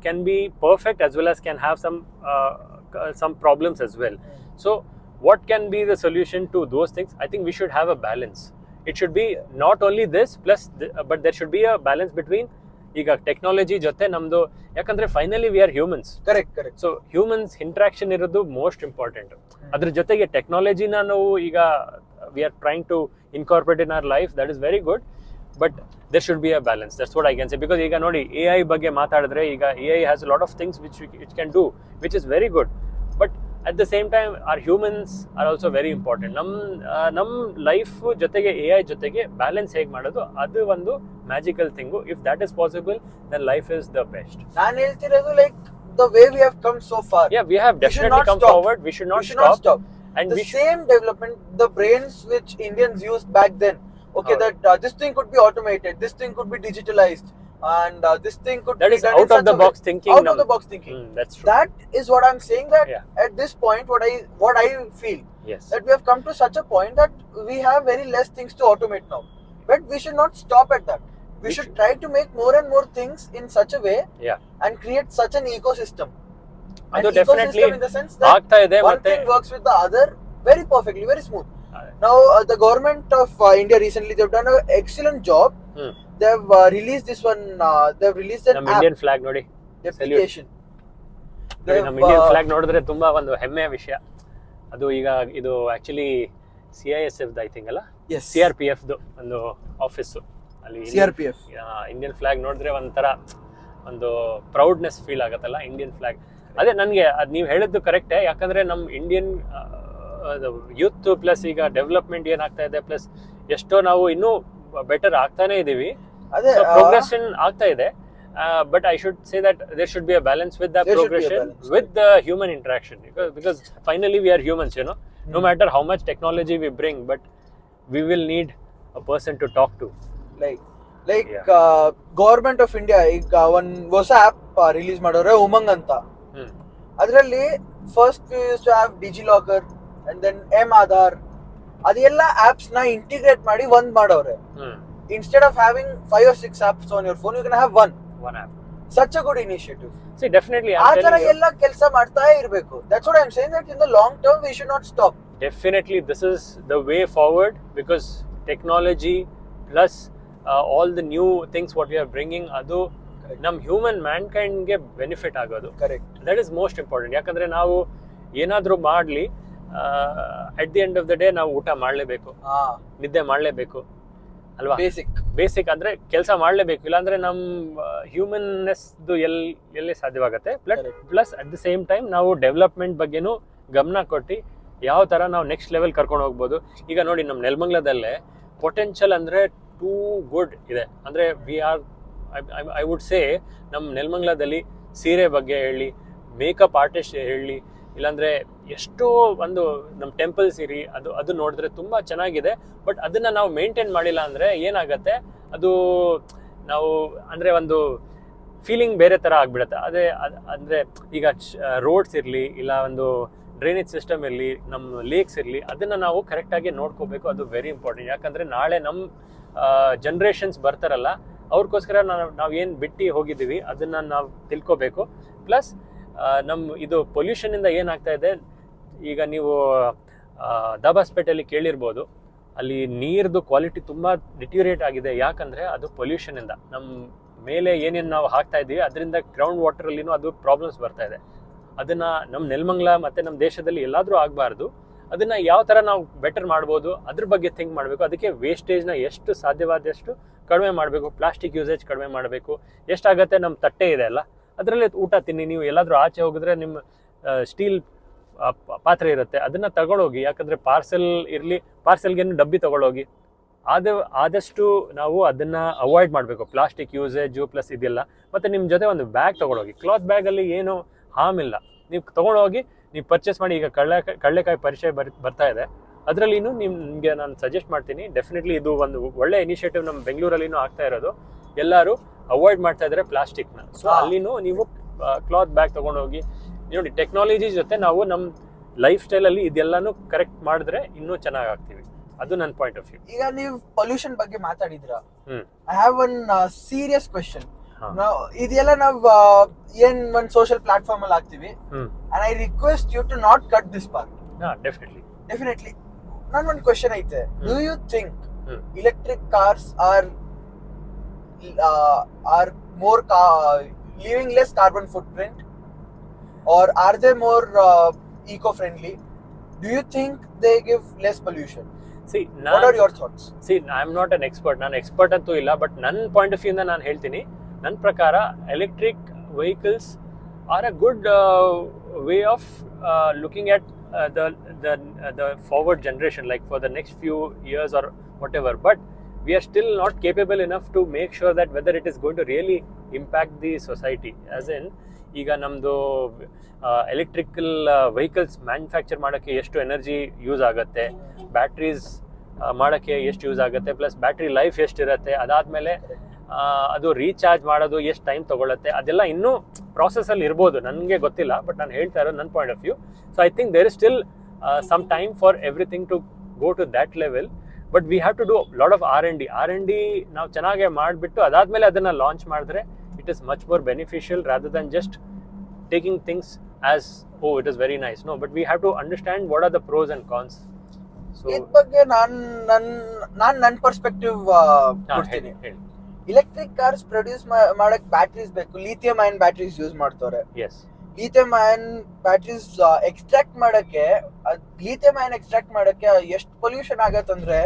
can be perfect as well as can have some problems as well. So what can be the solution to those things? I think we should have a balance. It should be not only this plus but there should be a balance between ಈಗ technology ಜೊತೆ ನಮ್ದು, ಯಾಕಂದ್ರೆ finally we are humans.
Correct.
So humans interaction ಇರೋದು most important. ಅದ್ರ ಜೊತೆಗೆ ಟೆಕ್ನಾಲಜಿನ ನಾವು ಈಗ we are trying to incorporate in our life, that is very good, but there should be a balance. That's what I can say. Because ಈಗ ನೋಡಿ, AI ಬಗ್ಗೆ ಮಾತಾಡಿದ್ರೆ, ಈಗ AI has lot of things which can do, which is very good, but at the same time are humans are also very important. ನಮ್ಮ life ಜೊತೆಗೆ AI ಜೊತೆಗೆ balance ಹೇಗೆ ಮಾಡೋದು, ಅದು ಒಂದು magical thing. If that is possible, then life is the best.
ನಾನು ಹೇಳ್ತಿರೋದು like the way we have come so far.
Yeah, we have definitely come forward. We should not stop. And
the same development, the brains which Indians used back then, okay, that this thing could be automated, this thing could be digitalized, and this thing could
that
be
is
done
out
in
of the
such a
box
way.
thinking.
Out of the box thinking.
That's true.
That is what I'm saying, that
Yeah.
at this point, what I feel,
Yes.
that we have come to such a point that we have very less things to automate now. But we should not stop at that. We should try to make more and more things in such a way,
Yeah.
and create such an ecosystem.
ಅದು
An
definitely
ecosystem in the sense that
ಆಗ್ತಾ ಇದೆ.
one
ಮತ್ತೆ
thing works with the other very perfectly, very smooth. Now the government of India recently, they've done an excellent job. They've released this one. They've released an
ನಮ್ಮ
app,
Indian flag ನೋಡಿ,
application.
ನಮ್ಮ Indian flag ನೋಡಿದ್ರೆ ತುಂಬಾ ಒಂದು ಹೆಮ್ಮೆಯ ವಿಷಯ. ಅದು ಈಗ ಇದು ಆಕ್ಚುಲಿ CISF ಐ ಥಿಂಕ್ ಅಲ್ಲ,
Yes.
CRPF ಒಂದು ಆಫೀಸ್ ಅಲ್ಲಿ.
CRPF.
ಇಂಡಿಯನ್ ಫ್ಲಾಗ್ ನೋಡಿದ್ರೆ ಒಂಥರ ಒಂದು ಪ್ರೌಡ್ನೆಸ್ ಫೀಲ್ ಆಗತ್ತಲ್ಲ, ಇಂಡಿಯನ್ ಫ್ಲಾಗ್. ಅದೇ ನನಗೆ ಅದು ನೀವು ಹೇಳಿದ್ದು ಕರೆಕ್ಟೇ. ಯಾಕಂದ್ರೆ ನಮ್ಮ ಇಂಡಿಯನ್ ಯೂತ್ ಪ್ಲಸ್ ಈಗ ಡೆವಲಪ್ಮೆಂಟ್ ಏನಾಗ್ತಾ ಇದೆ, ಪ್ಲಸ್ ಎಷ್ಟೋ ನಾವು ಇನ್ನೂ ಬೆಟರ್ ಆಗ್ತಾನೆ ಇದೀವಿ,
ಅದೇ
ಪ್ರೋಗ್ರೆಷನ್ ಆಗ್ತಾ ಇದೆ. But I should say that there should be a balance with that progression, with the human interaction, because finally we are humans, you know. No matter how much technology we bring, but we will need a person to talk to.
Like government of India ಈಗ ಒಂದು ಹೊಸ app release ಮಾಡೋರೆ, ಉಮಂಗ್ ಅಂತ. ಅದರಲ್ಲಿ first we use to have DigiLocker and then Aadhaar, ಅದೆಲ್ಲ apps ನ integrate ಮಾಡಿ ಒಂದ್ ಮಾಡೋರೆ. Instead of having 5 or 6 apps on your phone, you can have one
app.
Such a good initiative.
See, definitely
ಆ ತರ ಎಲ್ಲ ಕೆಲಸ ಮಾಡ್ತಾ ಇರಬೇಕು. That's what I'm saying, that in the long term we should not stop.
Definitely this is the way forward, because technology plus all the new things what we are bringing, adu nam human mankind ge benefit agodu.
Correct.
That is most important. ಯಾಕಂದ್ರೆ ನಾವು ಏನಾದ್ರೂ ಮಾಡ್ಲಿ, at the end of the day ನಾವು ಊಟ ಮಾಡ್ಲೇಬೇಕು, ನಿದ್ದೆ ಮಾಡ್ಲೇಬೇಕು ಅಲ್ವಾ. ಬೇಸಿಕ್ ಅಂದ್ರೆ ಕೆಲಸ ಮಾಡ್ಲೇಬೇಕು, ಇಲ್ಲಾಂದ್ರೆ ನಮ್ಮ ಹ್ಯೂಮನ್ನೆಸ್ ಎಲ್ಲಿ ಸಾಧ್ಯವಾಗುತ್ತೆ. Plus at the same time ನಾವು ಡೆವಲಪ್ಮೆಂಟ್ ಬಗ್ಗೆನೂ ಗಮನ ಕೊಟ್ಟು ಯಾವ ತರ ನಾವು ನೆಕ್ಸ್ಟ್ ಲೆವೆಲ್ ಕರ್ಕೊಂಡು ಹೋಗ್ಬೋದು. ಈಗ ನೋಡಿ, ನಮ್ಮ ನೆಲಮಂಗಲದಲ್ಲೇ ಪೊಟೆನ್ಷಿಯಲ್ ಅಂದ್ರೆ ಟೂ ಗುಡ್ ಇದೆ. ಅಂದ್ರೆ ಐ ವುಡ್ ಸೇ ನಮ್ಮ ನೆಲಮಂಗಲದಲ್ಲಿ ಸೀರೆ ಬಗ್ಗೆ ಹೇಳಿ, ಮೇಕಪ್ ಆರ್ಟಿಸ್ಟ್ ಹೇಳಿ, ಇಲ್ಲಾಂದ್ರೆ ಎಷ್ಟೋ ಒಂದು ನಮ್ಮ ಟೆಂಪಲ್ಸ್ ಇರಿ, ಅದು ನೋಡಿದ್ರೆ ತುಂಬಾ ಚೆನ್ನಾಗಿದೆ. ಬಟ್ ಅದನ್ನ ನಾವು ಮೇಂಟೈನ್ ಮಾಡಿಲ್ಲ ಅಂದ್ರೆ ಏನಾಗತ್ತೆ, ಅದು ನಾವು ಅಂದ್ರೆ ಒಂದು ಫೀಲಿಂಗ್ ಬೇರೆ ತರ ಆಗ್ಬಿಡತ್ತೆ. ಅಂದ್ರೆ ಈಗ ರೋಡ್ಸ್ ಇರ್ಲಿ, ಇಲ್ಲ ಒಂದು ಡ್ರೈನೇಜ್ ಸಿಸ್ಟಮ್ ಇರಲಿ, ನಮ್ಮ ಲೇಕ್ಸ್ ಇರಲಿ, ಅದನ್ನ ನಾವು ಕರೆಕ್ಟ್ ಆಗಿ ನೋಡ್ಕೋಬೇಕು. ಅದು ವೆರಿ ಇಂಪಾರ್ಟೆಂಟ್. ಯಾಕಂದ್ರೆ ನಾಳೆ ನಮ್ಮ ಜನ್ರೇಷನ್ಸ್ ಬರ್ತಾರಲ್ಲ, ಅವ್ರಿಗೋಸ್ಕರ ನಾವು ಏನು ಬಿಟ್ಟು ಹೋಗಿದ್ದೀವಿ ಅದನ್ನ ನಾವು ತಿಳ್ಕೋಬೇಕು. ಪ್ಲಸ್ ಇದು ಪೊಲ್ಯೂಷನ್ ಇಂದ ಏನಾಗ್ತಾ ಇದೆ, ಈಗ ನೀವು ದಾಬಾಸ್ಪೇಟೆಯಲ್ಲಿ ಕೇಳಿರ್ಬೋದು, ಅಲ್ಲಿ ನೀರ್ದು ಕ್ವಾಲಿಟಿ ತುಂಬಾ ಡಿಟ್ಯೂರೇಟ್ ಆಗಿದೆ. ಯಾಕಂದ್ರೆ ಅದು ಪೊಲ್ಯೂಷನ್ ಇಂದ ನಮ್ಮ ಮೇಲೆ ಏನೇನು ನಾವು ಹಾಕ್ತಾ ಇದೀವಿ ಅದರಿಂದ ಗ್ರೌಂಡ್ ವಾಟರ್ ಅಲ್ಲಿನೂ ಅದು ಪ್ರಾಬ್ಲಮ್ಸ್ ಬರ್ತಾ ಇದೆ. ಅದನ್ನ ನಮ್ಮ ನೆಲಮಂಗಲ ಮತ್ತೆ ನಮ್ಮ ದೇಶದಲ್ಲಿ ಎಲ್ಲಾದ್ರೂ ಆಗಬಾರ್ದು. ಅದನ್ನ ಯಾವ ತರ ನಾವು ಬೆಟರ್ ಮಾಡ್ಬೋದು ಅದ್ರ ಬಗ್ಗೆ ಥಿಂಕ್ ಮಾಡಬೇಕು. ಅದಕ್ಕೆ ವೇಸ್ಟೇಜ್ನ ಎಷ್ಟು ಸಾಧ್ಯವಾದಷ್ಟು ಕಡಿಮೆ ಮಾಡಬೇಕು, ಪ್ಲಾಸ್ಟಿಕ್ ಯೂಸೇಜ್ ಕಡಿಮೆ ಮಾಡಬೇಕು. ಎಷ್ಟಾಗತ್ತೆ ನಮ್ಮ ತಟ್ಟೆ ಇದೆ ಅಲ್ಲ, ಅದರಲ್ಲೇ ಊಟ ತಿನ್ನಿ. ನೀವು ಎಲ್ಲಾದರೂ ಆಚೆ ಹೋಗಿದ್ರೆ ನಿಮ್ಮ ಸ್ಟೀಲ್ ಪಾತ್ರೆ ಇರುತ್ತೆ, ಅದನ್ನ ತಗೊಳೋಗಿ. ಯಾಕಂದ್ರೆ ಪಾರ್ಸೆಲ್ಗೇನು ಡಬ್ಬಿ ತಗೊಳೋಗಿ. ಆದಷ್ಟು ನಾವು ಅದನ್ನ ಅವಾಯ್ಡ್ ಮಾಡಬೇಕು, ಪ್ಲಾಸ್ಟಿಕ್ ಯೂಸೇಜು ಪ್ಲಸ್ ಇದೆಲ್ಲ. ಮತ್ತೆ ನಿಮ್ಮ ಜೊತೆ ಒಂದು ಬ್ಯಾಗ್ ತಗೊಳೋಗಿ. ಕ್ಲಾತ್ ಬ್ಯಾಗಲ್ಲಿ ಏನು ಹಾರ್ಮ್ ಇಲ್ಲ, ನೀವು ತಗೊಂಡೋಗಿ ನೀವು ಪರ್ಚೇಸ್ ಮಾಡಿ. ಈಗ ಕಡಲೆಕಾಯಿ ಪರಿಚಯ ಬರ್ತಾ ಇದೆ, ಅದರಲ್ಲಿ ನಿಮಗೆ ನಾನು ಸಜೆಸ್ಟ್ ಮಾಡ್ತೀನಿ. ಡೆಫಿನೆಟ್ಲಿ ಇದು ಒಂದು ಒಳ್ಳೆ ಇನಿಷಿಯೇಟಿವ್ ನಮ್ಮ ಬೆಂಗಳೂರಲ್ಲಿನೂ ಆಗ್ತಾ ಇರೋದು. ಎಲ್ಲರೂ ಅವಾಯ್ಡ್ ಮಾಡ್ತಾ ಇದ್ದಾರೆ ಪ್ಲಾಸ್ಟಿಕ್ನ. ಸೊ ಅಲ್ಲಿನೂ ನೀವು ಕ್ಲಾತ್ ಬ್ಯಾಗ್ ತಗೊಂಡೋಗಿ. ನೋಡಿ, ಟೆಕ್ನಾಲಜಿ ಜೊತೆ ನಾವು ನಮ್ಮ ಲೈಫ್ ಸ್ಟೈಲಲ್ಲಿ ಇದೆಲ್ಲಾನು ಕರೆಕ್ಟ್ ಮಾಡಿದ್ರೆ ಇನ್ನೂ ಚೆನ್ನಾಗಿ ಆಗ್ತೀವಿ. ಅದು ನನ್ನ ಪಾಯಿಂಟ್ ಆಫ್ ವ್ಯೂ.
ಈಗ ನೀವು ಪೊಲ್ಯೂಷನ್ ಬಗ್ಗೆ ಮಾತಾಡಿದ್ರ, I have one serious question. ಇದೆಲ್ಲ ನಾವು ಏನ್ ಒಂದ್ ಸೋಷಿಯಲ್ ಪ್ಲಾಟ್ಫಾರ್ಮ್ ಅಲ್ಲಿ ಆಗ್ತೀವಿ, and I request you to not cut this part. Definitely ನನ್ ಒಂದ್ ಕ್ವೆಶ್ಚನ್ ಐತೆ. Do you think electric cars are more leaving less carbon footprint, or are they more eco-friendly? Do you think they give less pollution?
See,
what are your thoughts?
See, I am not an expert. ನಾನು expert ಅಂತೂ ಇಲ್ಲ, but ನನ್ನ point of view ಇಂದ ನಾನು ಹೇಳ್ತೀನಿ. ನನ್ನ ಪ್ರಕಾರ electric vehicles are a good way of looking at the forward generation, like for the next few years or whatever. But we are still not capable enough to make sure that whether it is going to really impact the society. As in, ಈಗ ನಮ್ಮದು electrical vehicles manufacture ಮಾಡೋಕ್ಕೆ ಎಷ್ಟು energy use ಆಗುತ್ತೆ, batteries ಮಾಡೋಕ್ಕೆ ಎಷ್ಟು use ಆಗುತ್ತೆ, plus battery life ಎಷ್ಟಿರುತ್ತೆ, ಅದಾದಮೇಲೆ ಅದು ರೀಚಾರ್ಜ್ ಮಾಡೋದು ಎಷ್ಟು ಟೈಮ್ ತೊಗೊಳುತ್ತೆ, ಅದೆಲ್ಲ ಇನ್ನೂ ಪ್ರಾಸೆಸಲ್ಲಿ ಇರ್ಬೋದು. ನನಗೆ ಗೊತ್ತಿಲ್ಲ, ಬಟ್ ನಾನು ಹೇಳ್ತಾ ಇರೋದು ನನ್ನ point of view. So I think there is still some time for everything to go to that level. But we have to do lot of R&D ನಾವು ಚೆನ್ನಾಗೇ ಮಾಡಿಬಿಟ್ಟು ಅದಾದಮೇಲೆ ಅದನ್ನು ಲಾಂಚ್ ಮಾಡಿದ್ರೆ it is much more beneficial rather than just taking things as, oh, it is very nice. No, but we have to understand what are the pros and cons. So
ಇದ್ರ ಬಗ್ಗೆ ನನ್ನ perspective ಕೊಡ್ತೀನಿ. Electric cars produce ಮಾಡಕ್ batteries ಬೇಕು. Lithium ion batteries use ಮಾಡ್ತಾರೆ.
yes,
lithium ion batteries extract ಮಾಡಕ್ಕೆ ಎಷ್ಟು pollution ಆಗತ್ತಂದ್ರೆ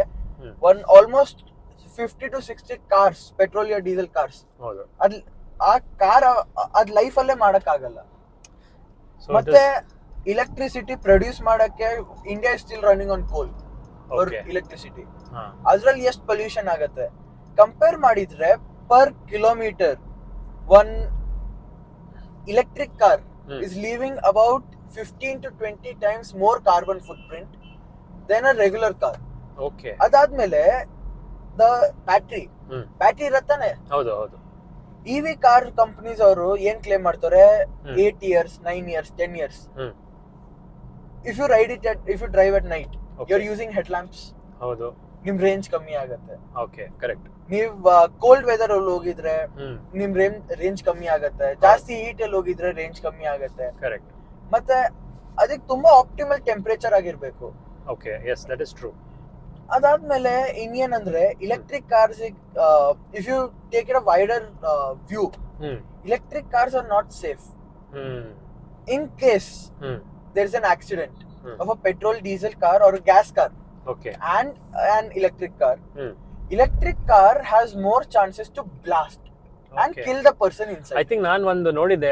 one almost 50 to 60 cars, petroleum diesel cars, ಆ ಕಾರ್ ಅದ್ ಲೈಫ್ ಅಲ್ಲೇ ಮಾಡಕ್ ಆಗಲ್ಲ. ಮತ್ತೆ ಎಲೆಕ್ಟ್ರಿಸಿಟಿ ಪ್ರೊಡ್ಯೂಸ್ ಮಾಡಕ್ಕೆ India is still running on coal for electricity. ಅದ್ರಲ್ಲಿ ಎಷ್ಟು ಪೊಲ್ಯೂಷನ್ ಆಗತ್ತೆ ಕಂಪೇರ್ ಮಾಡಿದ್ರೆ, per kilometre one electric car is leaving about 15 to 20 times more carbon footprint than a regular car.
Okay.
ಅದಾದ್ಮೇಲೆ the battery ಇರತ್ತಾನೆ.
ಹೌದು.
EV car companies ಅವರು ಏನ್ claim ಮಾಡ್ತಾರೆ, 8 years, 9 years, 10 years. If you drive at night, you're using headlamps.
ಹೌದು.
ನಿಮ್ range ಕಮ್ಮಿ ಆಗತ್ತೆ.
Okay, correct.
ನೀವ್ ಕೋಲ್ಡ್ ವೆದರ್ ಅಲ್ಲಿ ಹೋಗಿದ್ರೆ ನಿಮ್ ರೇಂಜ್ ಕಮ್ಮಿ ಆಗತ್ತೆ. ಜಾಸ್ತಿ ಹೀಟ್ ಅಲ್ಲಿ ಹೋಗಿದ್ರೆ ರೇಂಜ್ ಕಮ್ಮಿ ಆಗತ್ತೆ.
ಕರೆಕ್ಟ್.
ಮತ್ತೆ ಅದಕ್ಕೆ ತುಂಬಾ ಆಪ್ಟಿಮಲ್ ಟೆಂಪರೇಚರ್ ಆಗಿರ್ಬೇಕು.
Okay, yes, that is true.
ಅದಾದ್ಮೇಲೆ ಇನ್ನೇನಂದ್ರೆ electric cars, if you take it a wider view, electric cars are not safe. In case there is an accident of a petrol diesel car or gas car,
okay,
and an electric car, electric car has more chances to blast and kill the person inside.
I think ನಾನು ಒಂದು ನೋಡಿದ್ದೆ,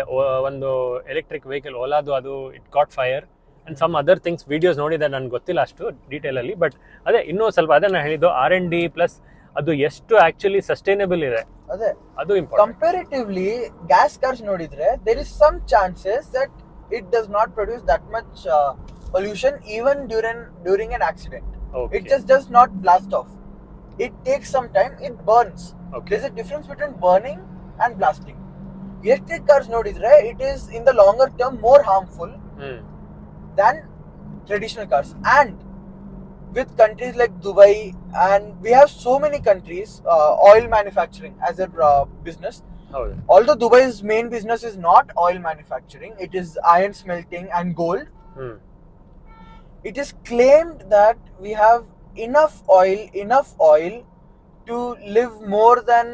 ಒಂದು electric vehicle ಓಲಾದು, ಅದು it got fire and some other things videos ನೋಡಿದೆ. ನನಗೆ ಗೊತ್ತಿಲ್ಲ ಅಷ್ಟು ಡೀಟೇಲ್ ಅಲ್ಲಿ, ಬಟ್ ಅದೇ ಇನ್ನೂ ಸ್ವಲ್ಪ ಅದನ್ನ ಹೇಳಿದ್ದು R&D ಪ್ಲಸ್ ಅದು ಎಷ್ಟು ಆಕ್ಚುಲಿ ಸಸ್ಟೈನಬಲ್ ಇದೆ,
ಅದೇ
ಅದು ಇಂಪಾರ್ಟೆಂಟ್.
ಕಂಪ್ಯಾರಿಟಿವ್ಲಿ ಗ್ಯಾಸ್ ಕಾರ್ಸ್ ನೋಡಿದ್ರೆ there is some chances that it does not produce that much pollution even during an accident.
Okay.
It just does not blast off. It takes some time. It burns.
Okay.
There's a difference between burning and blasting. Electric cars nodidre, it is in the longer term more harmful than traditional cars. And with countries like Dubai, and we have so many countries, oil manufacturing as a business. Although Dubai's main business is not oil manufacturing, it is iron smelting and gold. It is claimed that we have enough oil to live more than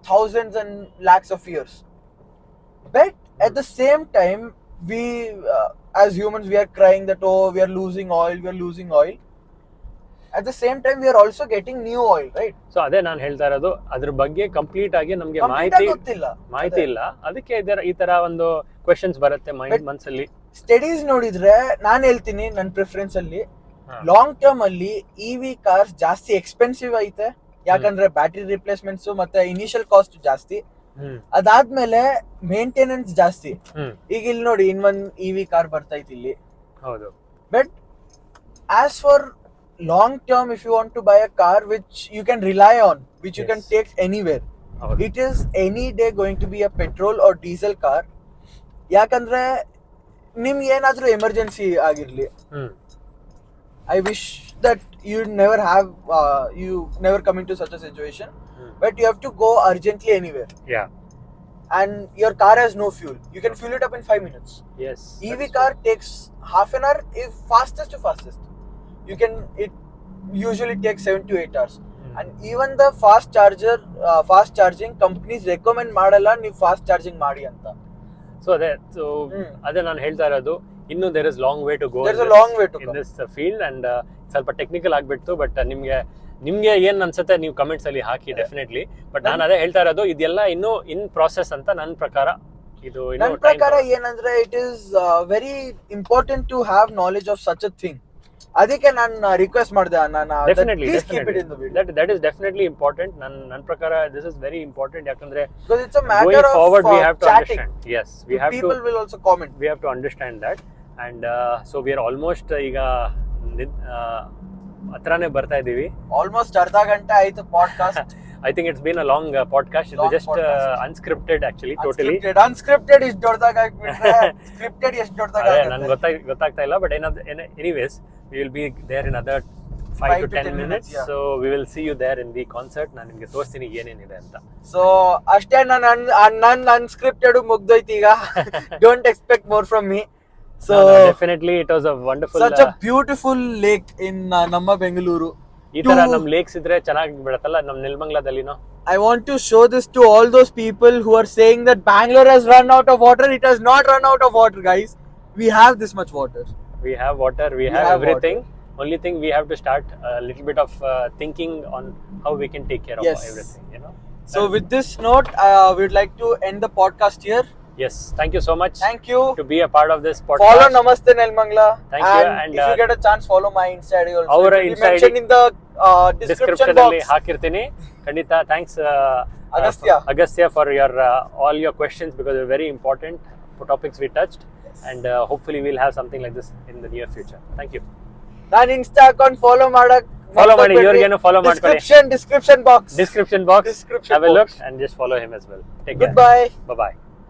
thousands and lakhs of years. But at the same time, we as humans, we are crying that, oh, we are losing oil. at the same time we are also getting new oil, right?
So ಅದೇ ನಾನು ಹೇಳ್ತಾ ಇರೋದು, ಅದ್ರ ಬಗ್ಗೆ complete ಆಗಿ ನಮ್ಗೆ
Complete ಆಗಿ ಗೊತ್ತಿಲ್ಲ.
ಮಾಹಿತಿ ಇಲ್ಲ. ಅದಕ್ಕೆ ಈ ತರ ಒಂದು ಕ್ವೆಶನ್ಸ್ ಬರುತ್ತೆ ಮನ್ಸಲ್ಲಿ.
ಸ್ಟಡೀಸ್ ನೋಡಿದ್ರೆ ನಾನ್ ಹೇಳ್ತೀನಿ ನನ್ನ ಪ್ರಿಫರೆನ್ಸ್ ಅಲ್ಲಿ ಲಾಂಗ್ ಟರ್ಮ್ ಅಲ್ಲಿ ಇವಿ ಕಾರ್ಸ್ ಜಾಸ್ತಿ ಎಕ್ಸ್ಪೆನ್ಸಿವ್ ಐತೆ, ಯಾಕಂದ್ರೆ ಬ್ಯಾಟರಿ ರಿಪ್ಲೇಸ್ಮೆಂಟ್ಸ್ ಮತ್ತೆ ಇನಿಷಿಯಲ್ ಕಾಸ್ಟ್ ಜಾಸ್ತಿ, ಅದಾದ್ಮೇಲೆ ಮೇಂಟೆನೆನ್ಸ್ ಜಾಸ್ತಿ. ಈಗ ಇಲ್ಲಿ ನೋಡಿ ಇನ್ನೊಂದ್ ಇವಿ ಕಾರ್ ಬರ್ತೈತಿ ಇಲ್ಲಿ.
ಹೌದು.
But as for long term, if you want to buy a car which you can rely on, which you can take anywhere, it is any day going to be a petrol or diesel car. ಯಾಕಂದ್ರೆ ನಿಮ್ಗೆ ಏನಾದ್ರೂ emergency ಆಗಿರ್ಲಿ, I wish that you never come into such a situation, but you have to go urgently anywhere, and your car has no fuel. You can fuel it up in 5 minutes. EV car takes half an hour, if fastest to fastest. It usually takes 7 to 8 hours. And even the fast charging companies recommend ಮಾಡಲ್ಲ ನೀವು fast charging ಮಾಡಿ ಅಂತ.
So ಅದೇ ನಾನು ಹೇಳ್ತಾ ಇರೋದು, ಇನ್ನು there is long way to go in this field, and ಸ್ವಲ್ಪ ಟೆಕ್ನಿಕಲ್ ಆಗ್ಬಿಟ್ಟು. ಬಟ್ ನಿಮ್ಗೆ ಏನ್ ಅನ್ಸುತ್ತೆ ನೀವು ಕಮೆಂಟ್ಸ್ ಅಲ್ಲಿ ಹಾಕಿ ಡೆಫಿನೆಟ್ಲಿ. ಬಟ್ ನಾನು ಅದೇ ಹೇಳ್ತಾ ಇರೋದು, ಇದೆಲ್ಲ ಇನ್ನು ಇನ್ ಪ್ರಾಸೆಸ್ ಅಂತ ನನ್ನ ಪ್ರಕಾರ.
ನನ್ನ ಪ್ರಕಾರ ಏನಂದ್ರೆ it is very important to have knowledge of such a thing. ಅದಕ್ಕೆ ನಾನು ರಿಕ್ವೆಸ್ಟ್ ಮಾಡಿದೆ,
definitely that is definitely important. ನನ್ನ ಪ್ರಕಾರ ದಿಸ್ ಇಸ್ ವೆರಿ ಇಂಪಾರ್ಟೆಂಟ್, ಯಾಕಂದ್ರೆ
it's a matter of
forward we have to
chatting.
understand. Yes, we have
people will also comment.
We have to understand that, and so we are almost ಈಗ ಹತ್ರನೇ ಬರ್ತಾ ಇದೀವಿ.
Almost ಅರ್ಧ ಗಂಟೆ ಆಯ್ತು podcast.
I think it's been a long podcast. It's just unscripted actually, totally.
Unscripted is ದೊಡ್ಡದಾಗ ಆಗ್ಬಿಟ್ರೆ scripted ಎಷ್ಟು ದೊಡ್ಡದಾಗ ಆಗುತ್ತೆ
ನನಗೆ ಗೊತ್ತಾಗ್ತಾ ಇಲ್ಲ. But anyways, we will be there in another 5 to 10 minutes. So we will see you there in the concert. ನಾನು ನಿಮಗೆ ತೋರಿಸ್ತೀನಿ ಏನೇನಿದೆ ಅಂತ.
ಸೊ ಅಷ್ಟೇ, ನನ್ನ unscripted ಮುಗ್ದೋಯ್ತು ಈಗ. Don't expect more from me. So
definitely it was a wonderful,
such a beautiful lake in ನಮ್ಮ ಬೆಂಗಳೂರು.
ಈ ತರ ನಮ್ ಲೇಕ್ಸ್ ಇದ್ರೆ ಚೆನ್ನಾಗಿ ಬಿಡತ್ತಲ್ಲ ನಮ್ ನೆಲಮಂಗಲದಲ್ಲಿನೋ.
I want to show this to all those people who are saying that Bangalore has run out of water. It has not run out of water, guys. We have this much water.
We have water. We have everything. Only thing we have to start a little bit of thinking on how we can take care of everything, you know.
So with this note, we would like to end the podcast here.
Yes, thank you so much.
Thank you
to be a part of this podcast.
Follow Namaste Nelmangla.
Thank you, and
if you get a chance, follow my Insta also.
Our
Insta mentioned in the description box.
ಅಲ್ಲಿ ಹಾಕಿರ್ತೀನಿ ಖಂಡಿತ. Thanks
Agastya
for your all your questions, because they're very important for topics we touched, and hopefully we'll have something like this in the near future. Thank you.
ನಾನು Insta account follow ಮಾಡಿ
ಇವ್ರಿಗೇನು follow ಮಾಡ್ಕೊಳ್ಳಿ.
description box.
Have a look and just follow him as well. Take care.
Goodbye.
Bye bye.